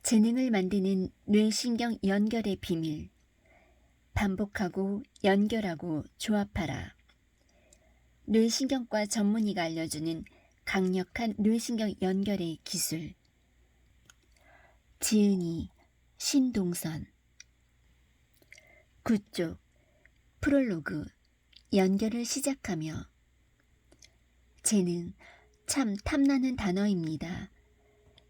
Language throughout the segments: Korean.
재능을 만드는 뇌신경 연결의 비밀. 반복하고 연결하고 조합하라. 뇌신경과 전문의가 알려주는 강력한 뇌신경 연결의 기술. 지은이, 신동선. 9쪽 프롤로그. 연결을 시작하며. 재능, 참 탐나는 단어입니다.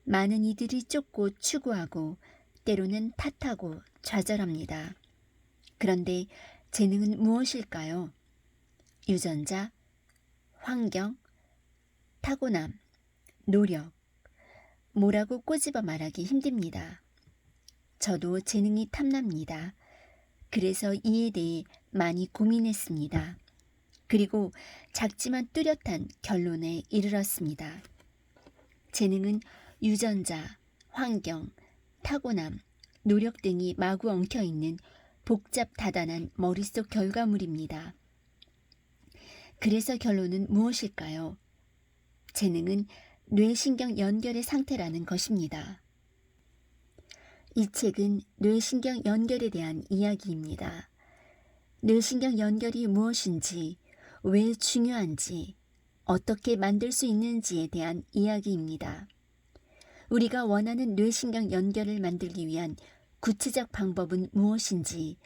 많은 이들이 쫓고 추구하고 때로는 탓하고 좌절합니다. 그런데 재능은 무엇일까요? 유전자, 환경, 타고남, 노력. 뭐라고 꼬집어 말하기 힘듭니다. 저도 재능이 탐납니다. 그래서 이에 대해 많이 고민했습니다. 그리고 작지만 뚜렷한 결론에 이르렀습니다. 재능은 유전자, 환경, 타고남, 노력 등이 마구 엉켜있는 복잡다단한 머릿속 결과물입니다. 그래서 결론은 무엇일까요? 재능은 뇌신경 연결의 상태라는 것입니다. 이 책은 뇌신경 연결에 대한 이야기입니다. 뇌신경 연결이 무엇인지, 왜 중요한지, 어떻게 만들 수 있는지에 대한 이야기입니다. 우리가 원하는 뇌신경 연결을 만들기 위한 구체적 방법은 무엇인지,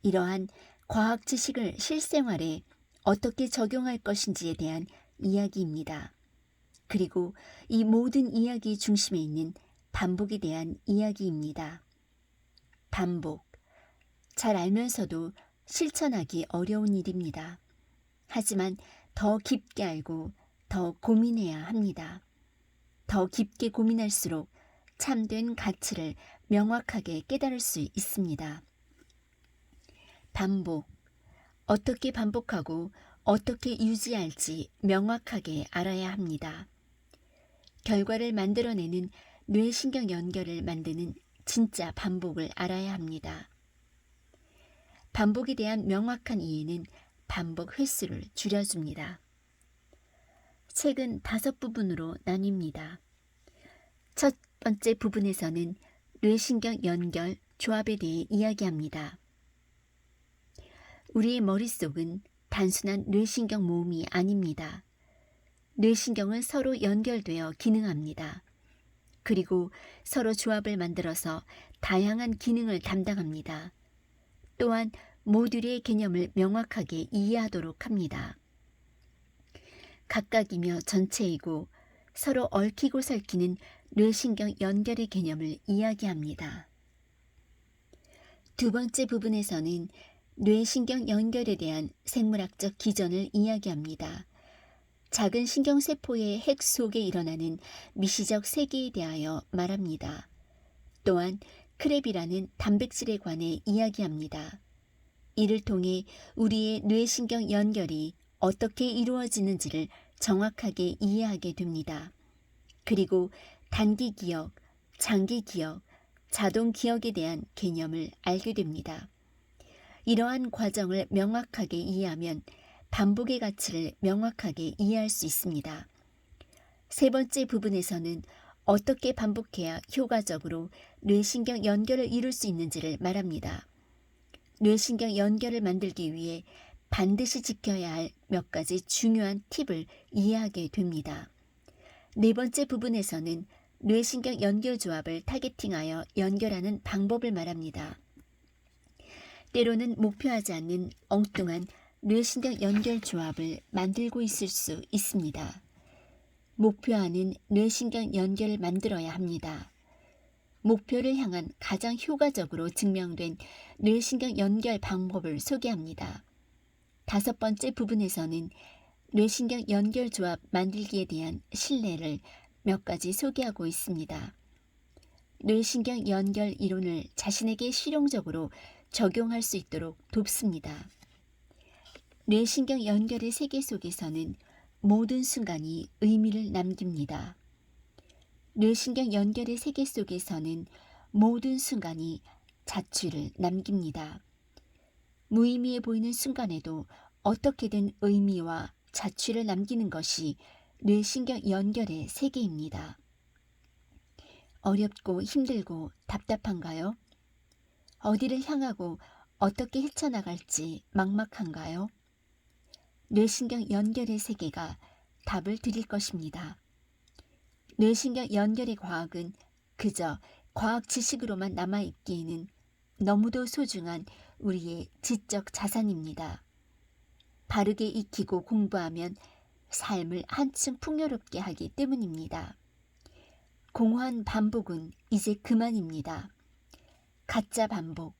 이러한 과학 지식을 실생활에 어떻게 적용할 것인지에 대한 이야기입니다. 그리고 이 모든 이야기 중심에 있는 반복에 대한 이야기입니다. 반복. 잘 알면서도 실천하기 어려운 일입니다. 하지만 더 깊게 알고 더 고민해야 합니다. 더 깊게 고민할수록 참된 가치를 명확하게 깨달을 수 있습니다. 반복. 어떻게 반복하고 어떻게 유지할지 명확하게 알아야 합니다. 결과를 만들어내는 뇌신경 연결을 만드는 진짜 반복을 알아야 합니다. 반복에 대한 명확한 이해는 반복 횟수를 줄여줍니다. 책은 5부분으로 나뉩니다. 첫 번째 부분에서는 뇌신경 연결, 조합에 대해 이야기합니다. 우리의 머릿속은 단순한 뇌신경 모음이 아닙니다. 뇌신경은 서로 연결되어 기능합니다. 그리고 서로 조합을 만들어서 다양한 기능을 담당합니다. 또한 모듈의 개념을 명확하게 이해하도록 합니다. 각각이며 전체이고 서로 얽히고 설키는 뇌신경 연결의 개념을 이야기합니다. 두 번째 부분에서는 뇌신경 연결에 대한 생물학적 기전을 이야기합니다. 작은 신경세포의 핵 속에 일어나는 미시적 세계에 대하여 말합니다. 또한 크랩이라는 단백질에 관해 이야기합니다. 이를 통해 우리의 뇌신경 연결이 어떻게 이루어지는지를 정확하게 이해하게 됩니다. 그리고 단기 기억, 장기 기억, 자동 기억에 대한 개념을 알게 됩니다. 이러한 과정을 명확하게 이해하면 반복의 가치를 명확하게 이해할 수 있습니다. 세 번째 부분에서는 어떻게 반복해야 효과적으로 뇌신경 연결을 이룰 수 있는지를 말합니다. 뇌신경 연결을 만들기 위해 반드시 지켜야 할 몇 가지 중요한 팁을 이해하게 됩니다. 네 번째 부분에서는 뇌신경 연결 조합을 타겟팅하여 연결하는 방법을 말합니다. 때로는 목표하지 않는 엉뚱한 뇌신경 연결 조합을 만들고 있을 수 있습니다. 목표하는 뇌신경 연결을 만들어야 합니다. 목표를 향한 가장 효과적으로 증명된 뇌신경 연결 방법을 소개합니다. 5번째 부분에서는 뇌신경 연결 조합 만들기에 대한 신뢰를 몇 가지 소개하고 있습니다. 뇌신경 연결 이론을 자신에게 실용적으로 적용할 수 있도록 돕습니다. 뇌신경 연결의 세계 속에서는 모든 순간이 의미를 남깁니다. 뇌신경 연결의 세계 속에서는 모든 순간이 자취를 남깁니다. 무의미해 보이는 순간에도 어떻게든 의미와 자취를 남기는 것이 뇌신경 연결의 세계입니다. 어렵고 힘들고 답답한가요? 어디를 향하고 어떻게 헤쳐나갈지 막막한가요? 뇌신경 연결의 세계가 답을 드릴 것입니다. 뇌신경 연결의 과학은 그저 과학 지식으로만 남아있기에는 너무도 소중한 우리의 지적 자산입니다. 바르게 익히고 공부하면 삶을 한층 풍요롭게 하기 때문입니다. 공허한 반복은 이제 그만입니다. 가짜 반복,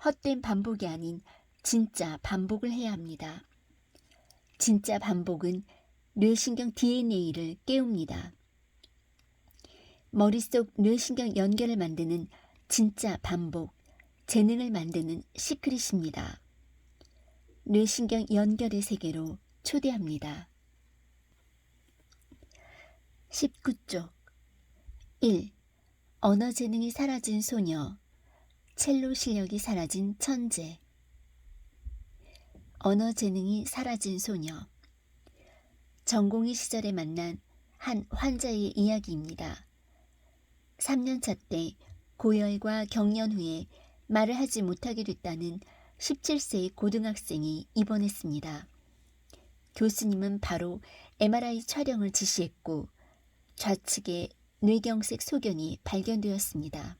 헛된 반복이 아닌 진짜 반복을 해야 합니다. 진짜 반복은 뇌신경 DNA를 깨웁니다. 머릿속 뇌신경 연결을 만드는 진짜 반복, 재능을 만드는 시크릿입니다. 뇌신경 연결의 세계로 초대합니다. 19쪽 1. 언어 재능이 사라진 소녀, 첼로 실력이 사라진 천재. 언어 재능이 사라진 소녀. 전공의 시절에 만난 한 환자의 이야기입니다. 3년차 때 고열과 경련 후에 말을 하지 못하게 됐다는 17세의 고등학생이 입원했습니다. 교수님은 바로 MRI 촬영을 지시했고 좌측에 뇌경색 소견이 발견되었습니다.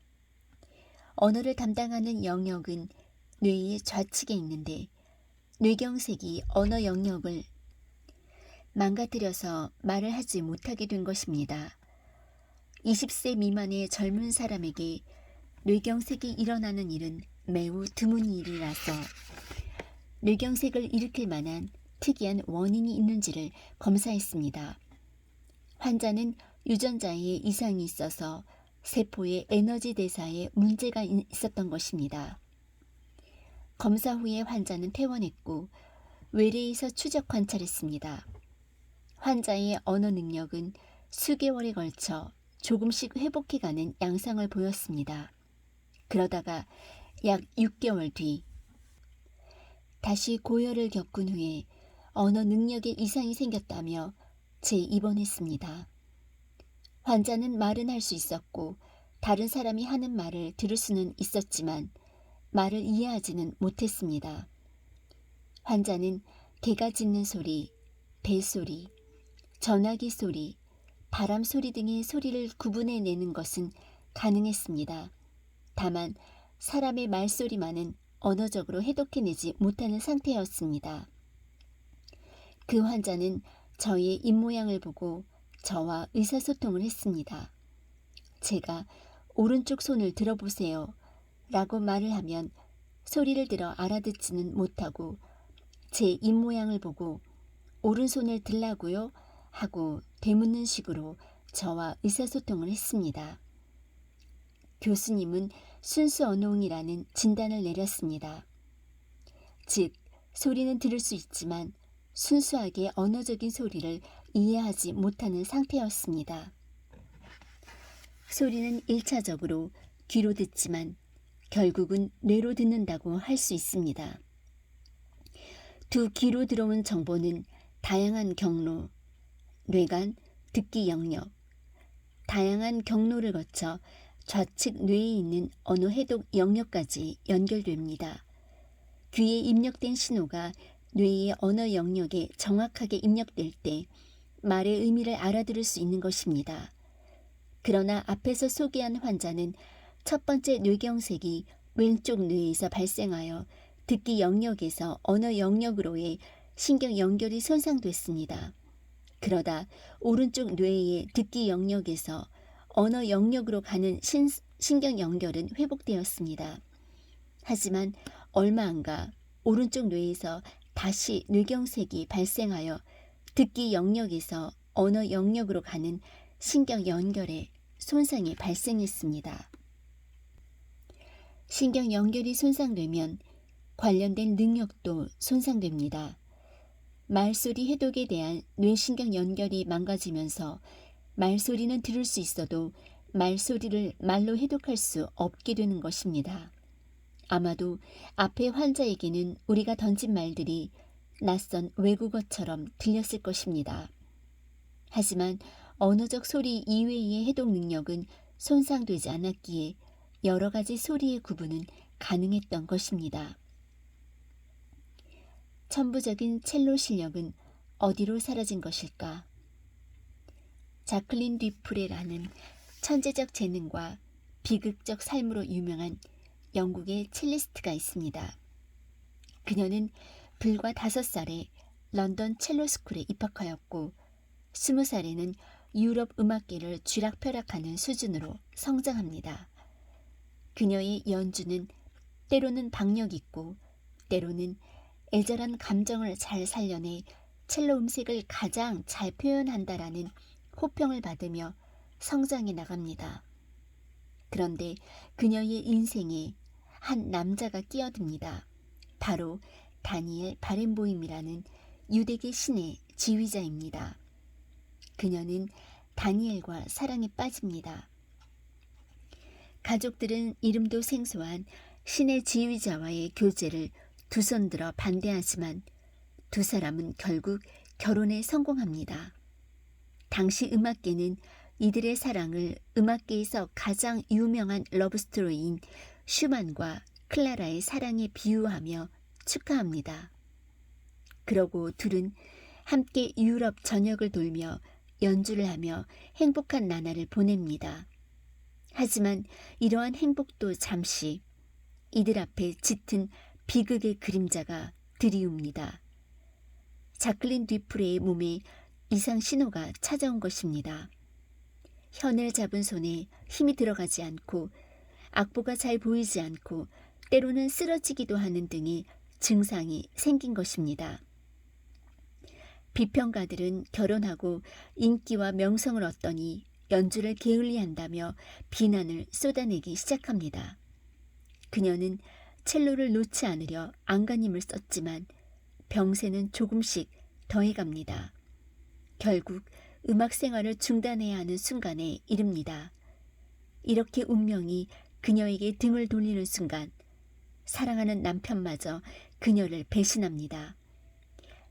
언어를 담당하는 영역은 뇌의 좌측에 있는데 뇌경색이 언어 영역을 망가뜨려서 말을 하지 못하게 된 것입니다. 20세 미만의 젊은 사람에게 뇌경색이 일어나는 일은 매우 드문 일이라서 뇌경색을 일으킬 만한 특이한 원인이 있는지를 검사했습니다. 환자는 유전자에 이상이 있어서 세포의 에너지 대사에 문제가 있었던 것입니다. 검사 후에 환자는 퇴원했고 외래에서 추적 관찰했습니다. 환자의 언어 능력은 수개월에 걸쳐 조금씩 회복해가는 양상을 보였습니다. 그러다가 약 6개월 뒤 다시 고열을 겪은 후에 언어 능력에 이상이 생겼다며 재입원했습니다. 환자는 말은 할 수 있었고 다른 사람이 하는 말을 들을 수는 있었지만 말을 이해하지는 못했습니다. 환자는 개가 짖는 소리, 벨소리, 전화기 소리, 바람 소리 등의 소리를 구분해내는 것은 가능했습니다. 다만 사람의 말소리만은 언어적으로 해독해내지 못하는 상태였습니다. 그 환자는 저의 입모양을 보고 저와 의사소통을 했습니다. 제가 오른쪽 손을 들어보세요 라고 말을 하면 소리를 들어 알아듣지는 못하고 제 입모양을 보고 오른손을 들라고요 하고 되묻는 식으로 저와 의사소통을 했습니다. 교수님은 순수 언어응이라는 진단을 내렸습니다. 즉, 소리는 들을 수 있지만 순수하게 언어적인 소리를 이해하지 못하는 상태였습니다. 소리는 1차적으로 귀로 듣지만 결국은 뇌로 듣는다고 할 수 있습니다. 두 귀로 들어온 정보는 다양한 경로, 뇌간, 듣기 영역, 다양한 경로를 거쳐 좌측 뇌에 있는 언어 해독 영역까지 연결됩니다. 귀에 입력된 신호가 뇌의 언어 영역에 정확하게 입력될 때 말의 의미를 알아들을 수 있는 것입니다. 그러나 앞에서 소개한 환자는 첫 번째 뇌경색이 왼쪽 뇌에서 발생하여 듣기 영역에서 언어 영역으로의 신경 연결이 손상됐습니다. 그러다 오른쪽 뇌의 듣기 영역에서 언어 영역으로 가는 신경 연결은 회복되었습니다. 하지만 얼마 안가 오른쪽 뇌에서 다시 뇌경색이 발생하여 듣기 영역에서 언어 영역으로 가는 신경 연결에 손상이 발생했습니다. 신경 연결이 손상되면 관련된 능력도 손상됩니다. 말소리 해독에 대한 뇌신경 연결이 망가지면서 말소리는 들을 수 있어도 말소리를 말로 해독할 수 없게 되는 것입니다. 아마도 앞의 환자에게는 우리가 던진 말들이 낯선 외국어처럼 들렸을 것입니다. 하지만 언어적 소리 이외의 해독 능력은 손상되지 않았기에 여러 가지 소리의 구분은 가능했던 것입니다. 천부적인 첼로 실력은 어디로 사라진 것일까? 자클린 뒤프레라는 천재적 재능과 비극적 삶으로 유명한 영국의 첼리스트가 있습니다. 그녀는 불과 5살에 런던 첼로 스쿨에 입학하였고 20살에는 유럽 음악계를 쥐락펴락하는 수준으로 성장합니다. 그녀의 연주는 때로는 박력 있고 때로는 애절한 감정을 잘 살려내 첼로 음색을 가장 잘 표현한다라는 호평을 받으며 성장해 나갑니다. 그런데 그녀의 인생에 한 남자가 끼어듭니다. 바로 다니엘 바렌보임이라는 유대계 신의 지휘자입니다. 그녀는 다니엘과 사랑에 빠집니다. 가족들은 이름도 생소한 신의 지휘자와의 교제를 두 손 들어 반대하지만 두 사람은 결국 결혼에 성공합니다. 당시 음악계는 이들의 사랑을 음악계에서 가장 유명한 러브스토리인 슈만과 클라라의 사랑에 비유하며 축하합니다. 그러고 둘은 함께 유럽 전역을 돌며 연주를 하며 행복한 나날을 보냅니다. 하지만 이러한 행복도 잠시 이들 앞에 짙은 비극의 그림자가 들이웁니다. 자클린 뒤프레의 몸에 이상 신호가 찾아온 것입니다. 현을 잡은 손에 힘이 들어가지 않고 악보가 잘 보이지 않고 때로는 쓰러지기도 하는 등의 증상이 생긴 것입니다. 비평가들은 결혼하고 인기와 명성을 얻더니 연주를 게을리한다며 비난을 쏟아내기 시작합니다. 그녀는 첼로를 놓지 않으려 안간힘을 썼지만 병세는 조금씩 더해갑니다. 결국 음악 생활을 중단해야 하는 순간에 이릅니다. 이렇게 운명이 그녀에게 등을 돌리는 순간 사랑하는 남편마저 그녀를 배신합니다.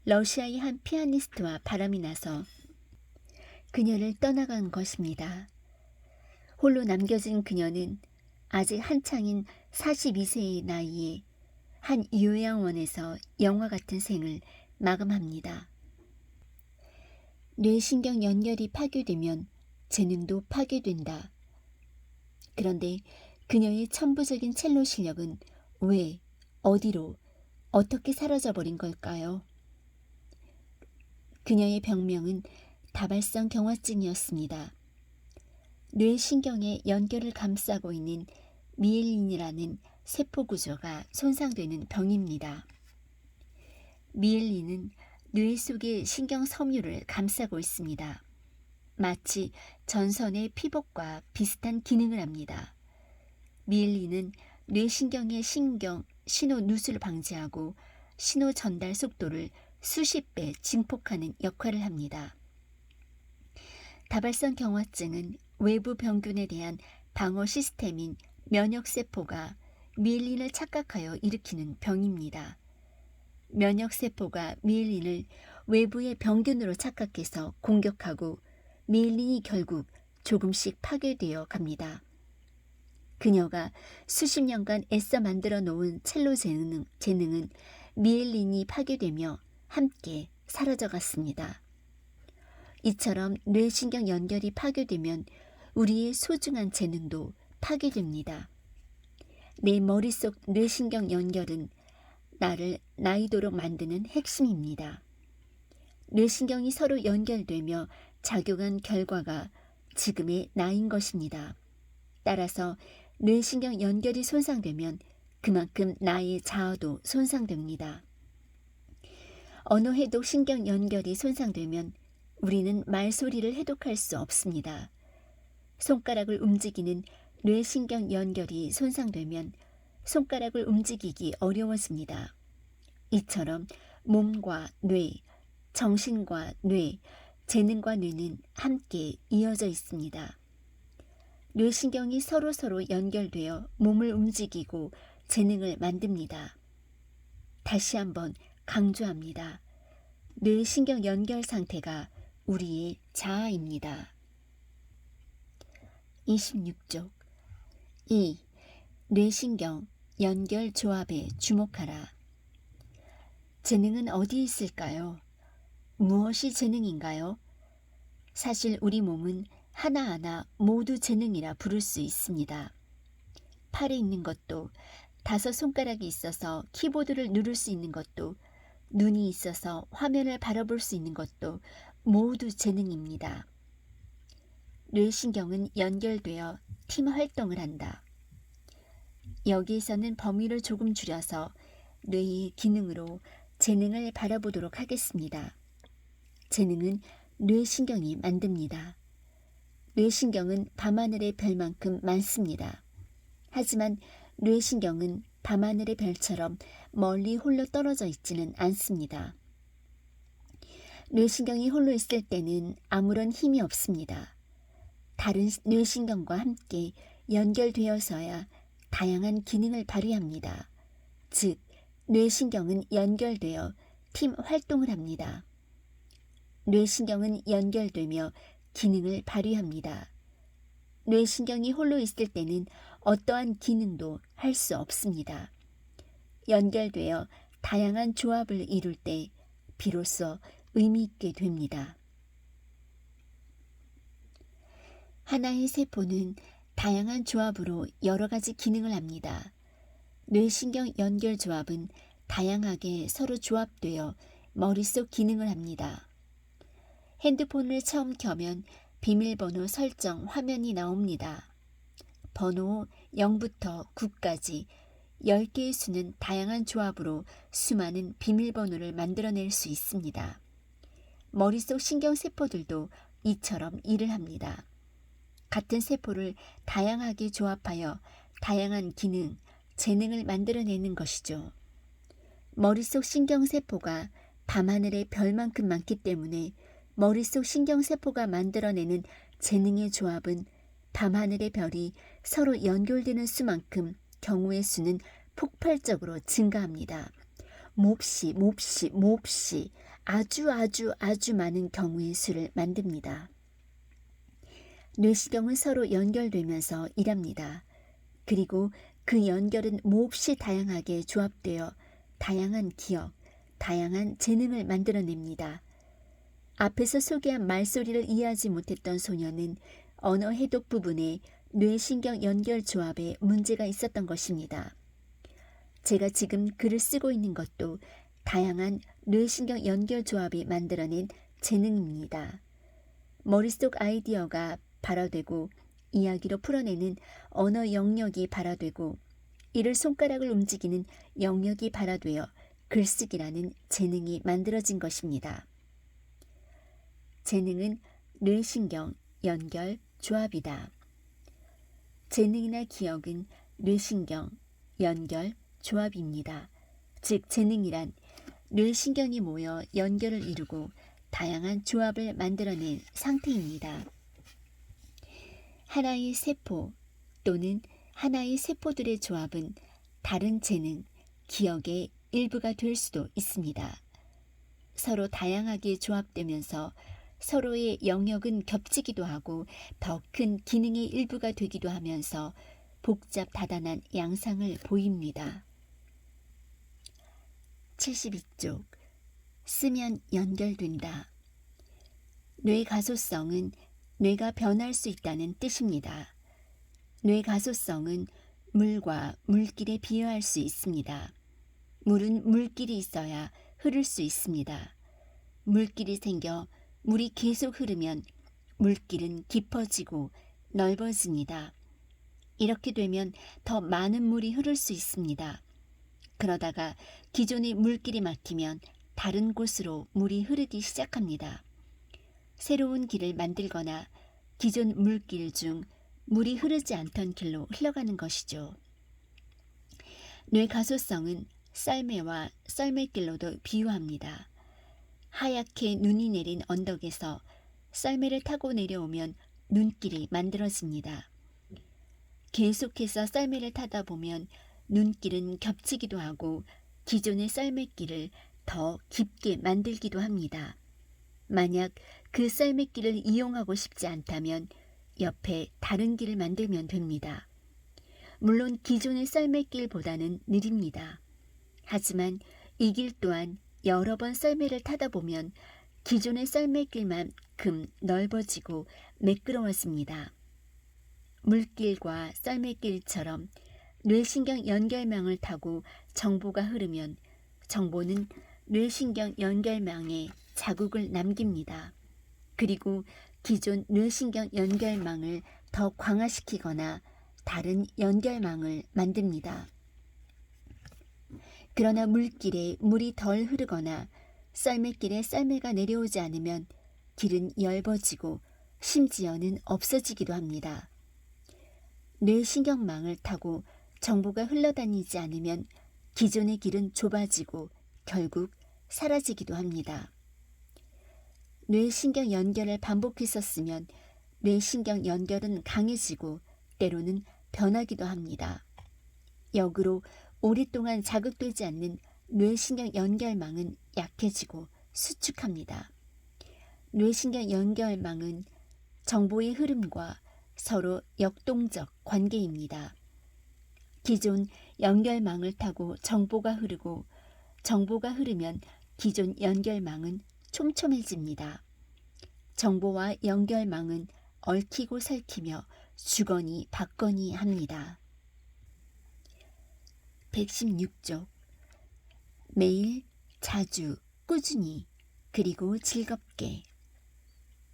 러시아의 한 피아니스트와 바람이 나서 그녀를 떠나간 것입니다. 홀로 남겨진 그녀는 아직 한창인 42세의 나이에 한 요양원에서 영화 같은 생을 마감합니다. 뇌신경 연결이 파괴되면 재능도 파괴된다. 그런데 그녀의 천부적인 첼로 실력은 왜, 어디로, 어떻게 사라져버린 걸까요? 그녀의 병명은 다발성 경화증이었습니다. 뇌신경의 연결을 감싸고 있는 미엘린이라는 세포 구조가 손상되는 병입니다. 미엘린은 뇌 속의 신경 섬유를 감싸고 있습니다. 마치 전선의 피복과 비슷한 기능을 합니다. 미엘린은 뇌신경의 신호 누수를 방지하고 신호 전달 속도를 수십 배 증폭하는 역할을 합니다. 다발성 경화증은 외부 병균에 대한 방어 시스템인 면역세포가 미엘린을 착각하여 일으키는 병입니다. 면역세포가 미엘린을 외부의 병균으로 착각해서 공격하고 미엘린이 결국 조금씩 파괴되어 갑니다. 그녀가 수십 년간 애써 만들어 놓은 첼로 재능은 미엘린이 파괴되며 함께 사라져갔습니다. 이처럼 뇌신경 연결이 파괴되면 우리의 소중한 재능도 파괴됩니다. 내 머릿속 뇌신경 연결은 나를 나이도록 만드는 핵심입니다. 뇌신경이 서로 연결되며 작용한 결과가 지금의 나인 것입니다. 따라서 뇌신경 연결이 손상되면 그만큼 나의 자아도 손상됩니다. 언어 해독 신경 연결이 손상되면 우리는 말소리를 해독할 수 없습니다. 손가락을 움직이는 뇌신경 연결이 손상되면 손가락을 움직이기 어려워집니다. 이처럼 몸과 뇌, 정신과 뇌, 재능과 뇌는 함께 이어져 있습니다. 뇌신경이 서로 연결되어 몸을 움직이고 재능을 만듭니다. 다시 한번 강조합니다. 뇌신경 연결 상태가 우리의 자아입니다. 26쪽 2. 뇌신경 연결 조합에 주목하라. 재능은 어디 있을까요? 무엇이 재능인가요? 사실 우리 몸은 하나하나 모두 재능이라 부를 수 있습니다. 팔이 있는 것도, 5손가락이 있어서 키보드를 누를 수 있는 것도, 눈이 있어서 화면을 바라볼 수 있는 것도 모두 재능입니다. 뇌신경은 연결되어 팀 활동을 한다. 여기에서는 범위를 조금 줄여서 뇌의 기능으로 재능을 바라보도록 하겠습니다. 재능은 뇌신경이 만듭니다. 뇌신경은 밤하늘의 별만큼 많습니다. 하지만 뇌신경은 밤하늘의 별처럼 멀리 홀로 떨어져 있지는 않습니다. 뇌신경이 홀로 있을 때는 아무런 힘이 없습니다. 다른 뇌신경과 함께 연결되어서야 다양한 기능을 발휘합니다. 즉, 뇌신경은 연결되어 팀 활동을 합니다. 뇌신경은 연결되며 기능을 발휘합니다. 뇌신경이 홀로 있을 때는 어떠한 기능도 할 수 없습니다. 연결되어 다양한 조합을 이룰 때 비로소 의미 있게 됩니다. 하나의 세포는 다양한 조합으로 여러 가지 기능을 합니다. 뇌신경 연결 조합은 다양하게 서로 조합되어 머릿속 기능을 합니다. 핸드폰을 처음 켜면 비밀번호 설정 화면이 나옵니다. 번호 0부터 9까지 10개의 수는 다양한 조합으로 수많은 비밀번호를 만들어낼 수 있습니다. 머릿속 신경세포들도 이처럼 일을 합니다. 같은 세포를 다양하게 조합하여 다양한 기능, 재능을 만들어내는 것이죠. 머릿속 신경세포가 밤하늘의 별만큼 많기 때문에 머릿속 신경세포가 만들어내는 재능의 조합은 밤하늘의 별이 서로 연결되는 수만큼 경우의 수는 폭발적으로 증가합니다. 몹시 아주 많은 경우의 수를 만듭니다. 뇌신경은 서로 연결되면서 일합니다. 그리고 그 연결은 몹시 다양하게 조합되어 다양한 기억, 다양한 재능을 만들어냅니다. 앞에서 소개한 말소리를 이해하지 못했던 소녀는 언어 해독 부분에 뇌신경 연결 조합에 문제가 있었던 것입니다. 제가 지금 글을 쓰고 있는 것도 다양한 뇌신경 연결 조합이 만들어낸 재능입니다. 머릿속 아이디어가 발화되고 이야기로 풀어내는 언어 영역이 발화되고 이를 손가락을 움직이는 영역이 발화되어 글쓰기라는 재능이 만들어진 것입니다. 재능은 뇌신경 연결 조합이다. 재능이나 기억은 뇌신경 연결 조합입니다. 즉 재능이란 뇌신경이 모여 연결을 이루고 다양한 조합을 만들어낸 상태입니다. 하나의 세포 또는 하나의 세포들의 조합은 다른 재능, 기억의 일부가 될 수도 있습니다. 서로 다양하게 조합되면서 서로의 영역은 겹치기도 하고 더 큰 기능의 일부가 되기도 하면서 복잡 다단한 양상을 보입니다. 72쪽 쓰면 연결된다. 뇌가소성은 뇌가 변할 수 있다는 뜻입니다. 뇌가소성은 물과 물길에 비유할 수 있습니다. 물은 물길이 있어야 흐를 수 있습니다. 물길이 생겨 물이 계속 흐르면 물길은 깊어지고 넓어집니다. 이렇게 되면 더 많은 물이 흐를 수 있습니다. 그러다가 기존의 물길이 막히면 다른 곳으로 물이 흐르기 시작합니다. 새로운 길을 만들거나 기존 물길 중 물이 흐르지 않던 길로 흘러가는 것이죠. 뇌가소성은 썰매와 썰매길로도 비유합니다. 하얗게 눈이 내린 언덕에서 썰매를 타고 내려오면 눈길이 만들어집니다. 계속해서 썰매를 타다 보면 눈길은 겹치기도 하고 기존의 썰매길을 더 깊게 만들기도 합니다. 만약 그 썰매길을 이용하고 싶지 않다면 옆에 다른 길을 만들면 됩니다. 물론 기존의 썰매길보다는 느립니다. 하지만 이 길 또한 여러 번 썰매를 타다 보면 기존의 썰매길만큼 넓어지고 매끄러워집니다. 물길과 썰매길처럼 뇌신경 연결망을 타고 정보가 흐르면 정보는 뇌신경 연결망에 자국을 남깁니다. 그리고 기존 뇌신경 연결망을 더 강화시키거나 다른 연결망을 만듭니다. 그러나 물길에 물이 덜 흐르거나 썰매길에 썰매가 내려오지 않으면 길은 엷어지고 심지어는 없어지기도 합니다. 뇌신경망을 타고 정보가 흘러다니지 않으면 기존의 길은 좁아지고 결국 사라지기도 합니다. 뇌신경 연결을 반복했었으면 뇌신경 연결은 강해지고 때로는 변하기도 합니다. 역으로 오랫동안 자극되지 않는 뇌신경 연결망은 약해지고 수축합니다. 뇌신경 연결망은 정보의 흐름과 서로 역동적 관계입니다. 기존 연결망을 타고 정보가 흐르고 정보가 흐르면 기존 연결망은 촘촘해집니다. 정보와 연결망은 얽히고 설키며 주거니 받거니 합니다. 116쪽. 매일, 자주, 꾸준히, 그리고 즐겁게.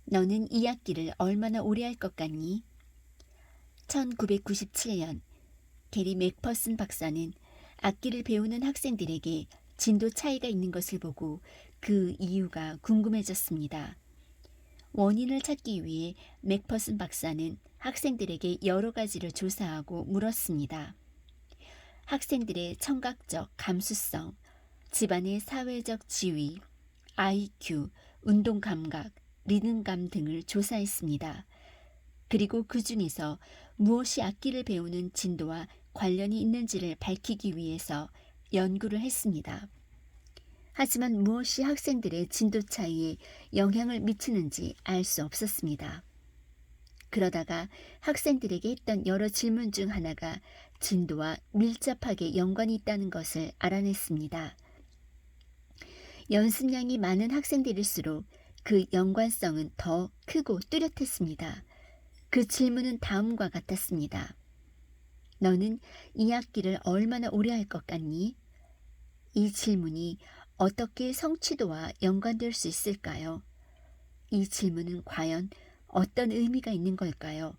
너는 이 악기를 얼마나 오래 할 것 같니? 1997년 게리 맥퍼슨 박사는 악기를 배우는 학생들에게 진도 차이가 있는 것을 보고 그 이유가 궁금해졌습니다. 원인을 찾기 위해 맥퍼슨 박사는 학생들에게 여러 가지를 조사하고 물었습니다. 학생들의 청각적 감수성, 집안의 사회적 지위, IQ, 운동 감각, 리듬감 등을 조사했습니다. 그리고 그 중에서 무엇이 악기를 배우는 진도와 관련이 있는지를 밝히기 위해서 연구를 했습니다. 하지만 무엇이 학생들의 진도 차이에 영향을 미치는지 알 수 없었습니다. 그러다가 학생들에게 했던 여러 질문 중 하나가 진도와 밀접하게 연관이 있다는 것을 알아냈습니다. 연습량이 많은 학생들일수록 그 연관성은 더 크고 뚜렷했습니다. 그 질문은 다음과 같았습니다. 너는 이 악기를 얼마나 오래 할 것 같니? 이 질문이 어떻게 성취도와 연관될 수 있을까요? 이 질문은 과연 어떤 의미가 있는 걸까요?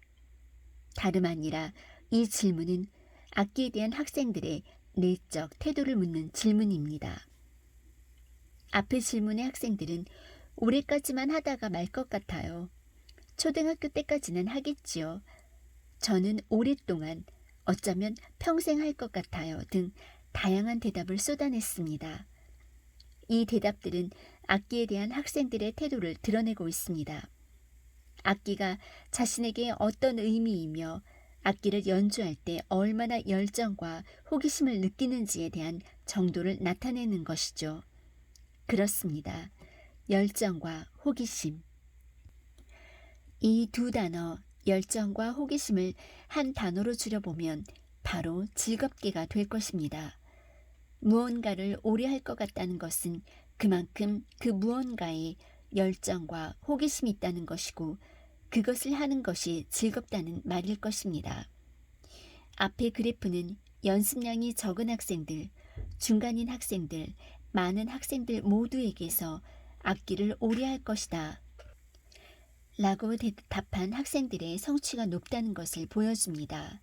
다름 아니라 이 질문은 악기에 대한 학생들의 내적 태도를 묻는 질문입니다. 앞의 질문의 학생들은 올해까지만 하다가 말 것 같아요. 초등학교 때까지는 하겠지요. 저는 오랫동안, 어쩌면 평생 할 것 같아요 등 다양한 대답을 쏟아냈습니다. 이 대답들은 악기에 대한 학생들의 태도를 드러내고 있습니다. 악기가 자신에게 어떤 의미이며 악기를 연주할 때 얼마나 열정과 호기심을 느끼는지에 대한 정도를 나타내는 것이죠. 그렇습니다. 열정과 호기심. 이 두 단어, 열정과 호기심을 한 단어로 줄여보면 바로 즐겁게가 될 것입니다. 무언가를 오래 할 것 같다는 것은 그만큼 그 무언가에 열정과 호기심이 있다는 것이고 그것을 하는 것이 즐겁다는 말일 것입니다. 앞의 그래프는 연습량이 적은 학생들, 중간인 학생들, 많은 학생들 모두에게서 악기를 오래 할 것이다 라고 대답한 학생들의 성취가 높다는 것을 보여줍니다.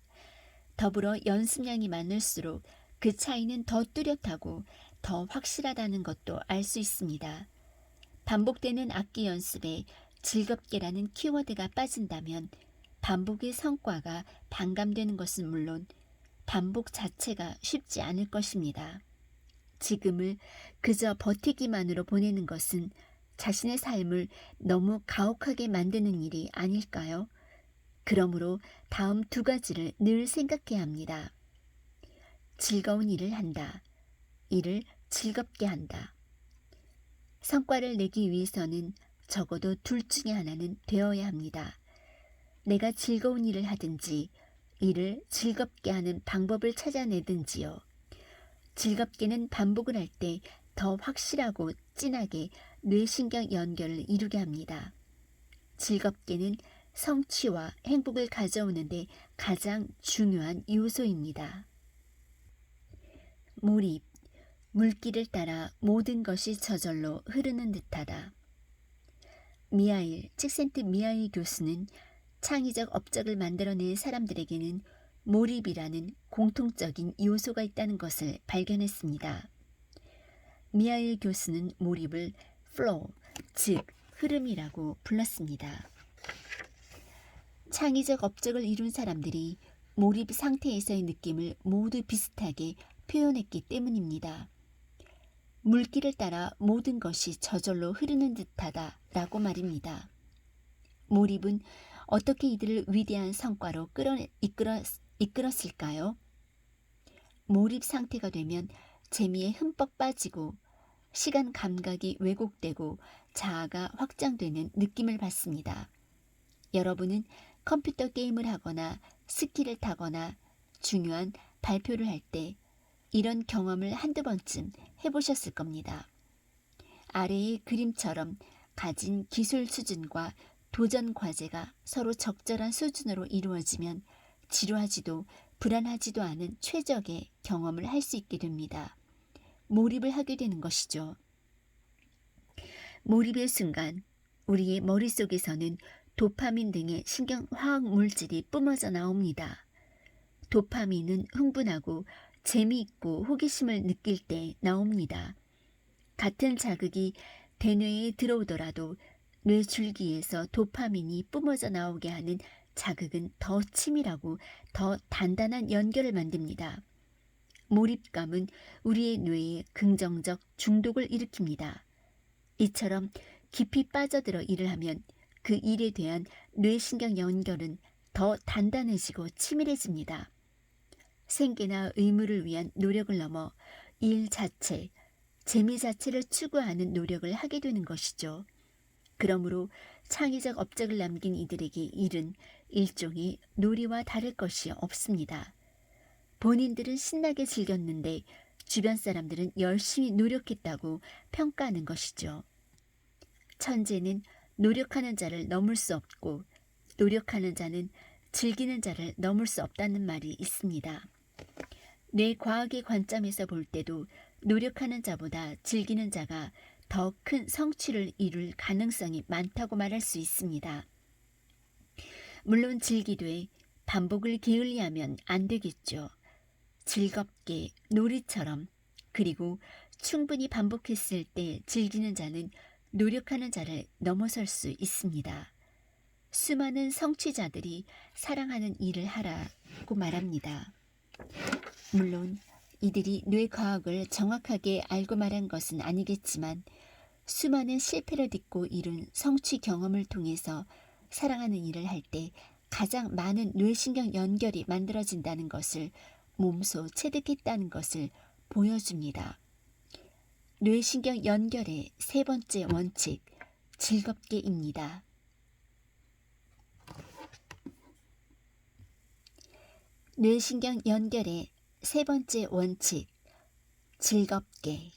더불어 연습량이 많을수록 그 차이는 더 뚜렷하고 더 확실하다는 것도 알 수 있습니다. 반복되는 악기 연습에 즐겁게라는 키워드가 빠진다면 반복의 성과가 반감되는 것은 물론 반복 자체가 쉽지 않을 것입니다. 지금을 그저 버티기만으로 보내는 것은 자신의 삶을 너무 가혹하게 만드는 일이 아닐까요? 그러므로 다음 두 가지를 늘 생각해야 합니다. 즐거운 일을 한다. 일을 즐겁게 한다. 성과를 내기 위해서는 적어도 둘 중에 하나는 되어야 합니다. 내가 즐거운 일을 하든지 이를 즐겁게 하는 방법을 찾아내든지요. 즐겁게는 반복을 할 때 더 확실하고 진하게 뇌신경 연결을 이루게 합니다. 즐겁게는 성취와 행복을 가져오는데 가장 중요한 요소입니다. 몰입, 물길을 따라 모든 것이 저절로 흐르는 듯하다. 칙센트 미하일 교수는 창의적 업적을 만들어낸 사람들에게는 몰입이라는 공통적인 요소가 있다는 것을 발견했습니다. 미하일 교수는 몰입을 flow, 즉 흐름이라고 불렀습니다. 창의적 업적을 이룬 사람들이 몰입 상태에서의 느낌을 모두 비슷하게 표현했기 때문입니다. 물길을 따라 모든 것이 저절로 흐르는 듯하다 라고 말입니다. 몰입은 어떻게 이들을 위대한 성과로 이끌었을까요? 몰입 상태가 되면 재미에 흠뻑 빠지고 시간 감각이 왜곡되고 자아가 확장되는 느낌을 받습니다. 여러분은 컴퓨터 게임을 하거나 스키를 타거나 중요한 발표를 할 때 이런 경험을 한두 번쯤 해보셨을 겁니다. 아래의 그림처럼 가진 기술 수준과 도전 과제가 서로 적절한 수준으로 이루어지면 지루하지도 불안하지도 않은 최적의 경험을 할 수 있게 됩니다. 몰입을 하게 되는 것이죠. 몰입의 순간 우리의 머릿속에서는 도파민 등의 신경화학 물질이 뿜어져 나옵니다. 도파민은 흥분하고 재미있고 호기심을 느낄 때 나옵니다. 같은 자극이 대뇌에 들어오더라도 뇌줄기에서 도파민이 뿜어져 나오게 하는 자극은 더 치밀하고 더 단단한 연결을 만듭니다. 몰입감은 우리의 뇌에 긍정적 중독을 일으킵니다. 이처럼 깊이 빠져들어 일을 하면 그 일에 대한 뇌신경 연결은 더 단단해지고 치밀해집니다. 생계나 의무를 위한 노력을 넘어 일 자체, 재미 자체를 추구하는 노력을 하게 되는 것이죠. 그러므로 창의적 업적을 남긴 이들에게 일은 일종의 놀이와 다를 것이 없습니다. 본인들은 신나게 즐겼는데 주변 사람들은 열심히 노력했다고 평가하는 것이죠. 천재는 노력하는 자를 넘을 수 없고 노력하는 자는 즐기는 자를 넘을 수 없다는 말이 있습니다. 뇌과학의 관점에서 볼 때도 노력하는 자보다 즐기는 자가 더 큰 성취를 이룰 가능성이 많다고 말할 수 있습니다. 물론 즐기되 반복을 게을리하면 안 되겠죠. 즐겁게 놀이처럼 그리고 충분히 반복했을 때 즐기는 자는 노력하는 자를 넘어설 수 있습니다. 수많은 성취자들이 사랑하는 일을 하라고 말합니다. 물론 이들이 뇌과학을 정확하게 알고 말한 것은 아니겠지만 수많은 실패를 딛고 이룬 성취 경험을 통해서 사랑하는 일을 할 때 가장 많은 뇌신경 연결이 만들어진다는 것을 몸소 체득했다는 것을 보여줍니다. 뇌신경 연결의 세 번째 원칙, 즐겁게입니다. 뇌신경 연결의 세 번째 원칙, 즐겁게.